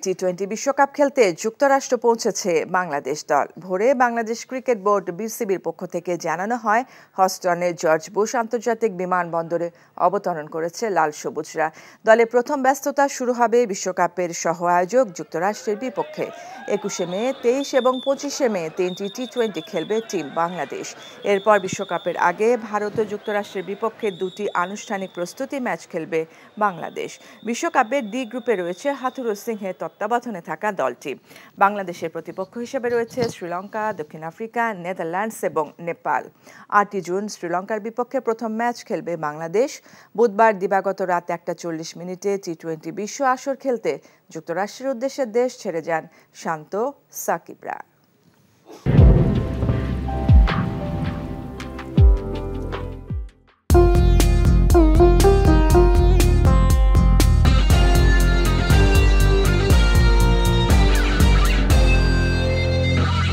টি-20 বিশ্বকাপ খেলতে যুক্তরাষ্ট্র পৌঁছেছে বাংলাদেশ দল। ভোরে বাংলাদেশ ক্রিকেট বোর্ড বিসিবির পক্ষ থেকে জানানো হয়, হস্টনের জর্জ বুশ আন্তর্জাতিক বিমানবন্দরে অবতরণ করেছে লাল সবুজরা। দলের প্রথম ব্যস্ততা শুরু হবে বিশ্বকাপের সহ আয়োজক যুক্তরাষ্ট্রের বিপক্ষে। 21 মে, 23 এবং 25 মে 3টি টি-20 খেলবে টিম বাংলাদেশ। এরপর বিশ্বকাপের আগে ভারত ও যুক্তরাষ্ট্রের বিপক্ষে 2টি আনুষ্ঠানিক প্রস্তুতি ম্যাচ খেলবে বাংলাদেশ। বিশ্বকাপের ডি গ্রুপে রয়েছে হাথুরুস সিংহের তত্ত্বাবধানে থাকা দলটি। বাংলাদেশের প্রতিপক্ষ হিসেবে রয়েছে শ্রীলঙ্কা, দক্ষিণ আফ্রিকা, নেদারল্যান্ডস এবং নেপাল। 8 জুন শ্রীলঙ্কার বিপক্ষে প্রথম ম্যাচ খেলবে বাংলাদেশ। বুধবার দিবাগত রাত 1:40 টি-20 বিশ্ব আসর খেলতে যুক্তরাষ্ট্রের উদ্দেশ্যে দেশ ছেড়ে যান শান্ত সাকিবরা।